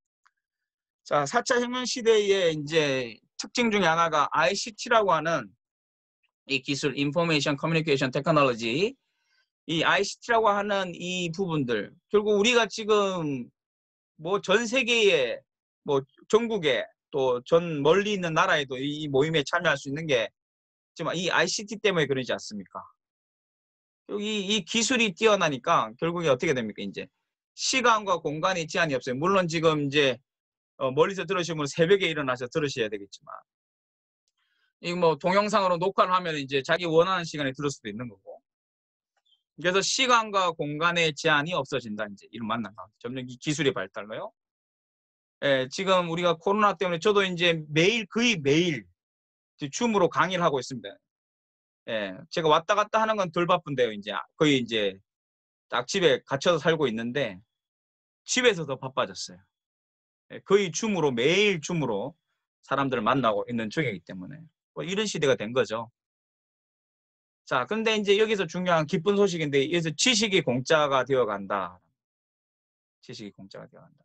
자, 4차 혁명 시대의 이제 특징 중에 하나가 ICT라고 하는 이 기술, Information Communication Technology, 이 ICT라고 하는 이 부분들, 결국 우리가 지금 뭐 전 세계에, 뭐 전국에 또 전 멀리 있는 나라에도 이 모임에 참여할 수 있는 게 지금 이 ICT 때문에 그러지 않습니까? 여기 이 기술이 뛰어나니까 결국에 어떻게 됩니까? 이제 시간과 공간의 제한이 없어요. 물론 지금 이제 멀리서 들으시면 새벽에 일어나서 들으셔야 되겠지만 이 뭐 동영상으로 녹화를 하면 이제 자기 원하는 시간에 들을 수도 있는 거고. 그래서 시간과 공간의 제한이 없어진다. 이제 이런 만남과 점점 이 기술의 발달로요. 예, 지금 우리가 코로나 때문에 저도 이제 매일 거의 매일 줌으로 강의를 하고 있습니다. 예, 제가 왔다 갔다 하는 건 덜 바쁜데요. 이제 거의 이제 딱 집에 갇혀서 살고 있는데 집에서 더 바빠졌어요. 예, 거의 줌으로 매일 줌으로 사람들을 만나고 있는 중이기 때문에 뭐 이런 시대가 된 거죠. 자, 근데 이제 여기서 중요한 기쁜 소식인데 여기서 지식이 공짜가 되어 간다. 지식이 공짜가 되어 간다.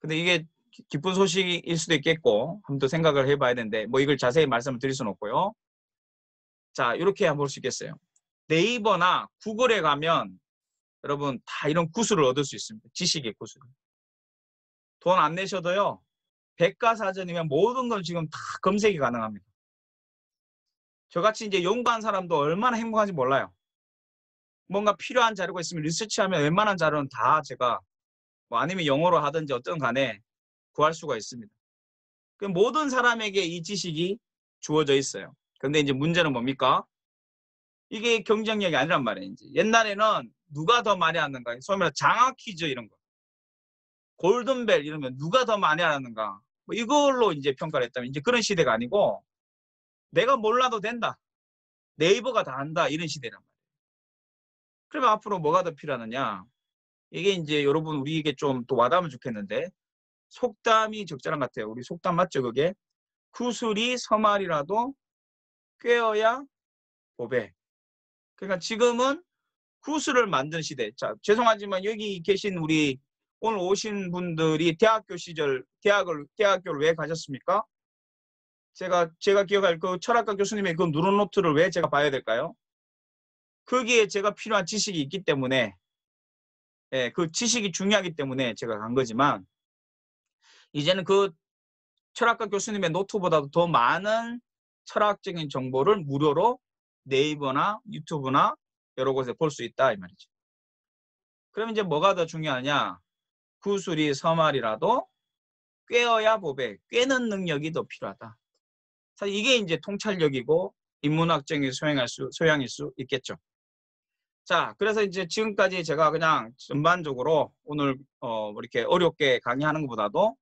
근데 이게 기쁜 소식일 수도 있겠고 한번 더 생각을 해봐야 되는데 뭐 이걸 자세히 말씀을 드릴 수는 없고요. 자, 이렇게 한번 볼 수 있겠어요. 네이버나 구글에 가면 여러분 다 이런 구슬을 얻을 수 있습니다. 지식의 구슬. 돈 안 내셔도요. 백과사전이면 모든 걸 지금 다 검색이 가능합니다. 저같이 이제 연구한 사람도 얼마나 행복한지 몰라요. 뭔가 필요한 자료가 있으면 리서치하면 웬만한 자료는 다 제가 뭐 아니면 영어로 하든지 어떤 간에 구할 수가 있습니다. 그 모든 사람에게 이 지식이 주어져 있어요. 근데 이제 문제는 뭡니까? 이게 경쟁력이 아니란 말이에요. 이제 옛날에는 누가 더 많이 하는가? 소위 말해 장학 퀴즈 이런 거. 골든벨 이러면 누가 더 많이 하는가? 뭐 이걸로 이제 평가를 했다면 이제 그런 시대가 아니고 내가 몰라도 된다. 네이버가 다 한다. 이런 시대란 말이에요. 그러면 앞으로 뭐가 더 필요하느냐? 이게 이제 여러분 우리에게 좀 또 와닿으면 좋겠는데 속담이 적절한 것 같아요. 우리 속담 맞죠? 그게 구슬이 서말이라도 꿰어야 보배. 그러니까 지금은 구슬을 만드는 시대. 자, 죄송하지만 여기 계신 우리 오늘 오신 분들이 대학교 시절 대학교를 왜 가셨습니까? 제가 기억할 그 철학과 교수님의 그 누런 노트를 왜 제가 봐야 될까요? 거기에 제가 필요한 지식이 있기 때문에 예, 그 지식이 중요하기 때문에 제가 간 거지만 이제는 그 철학과 교수님의 노트보다도 더 많은 철학적인 정보를 무료로 네이버나 유튜브나 여러 곳에 볼 수 있다 이 말이죠. 그럼 이제 뭐가 더 중요하냐? 구슬이 서말이라도 꿰어야 보배, 꿰는 능력이 더 필요하다. 사실 이게 이제 통찰력이고 인문학적인 소양일 수 있겠죠. 자, 그래서 이제 지금까지 제가 그냥 전반적으로 오늘 이렇게 어렵게 강의하는 것보다도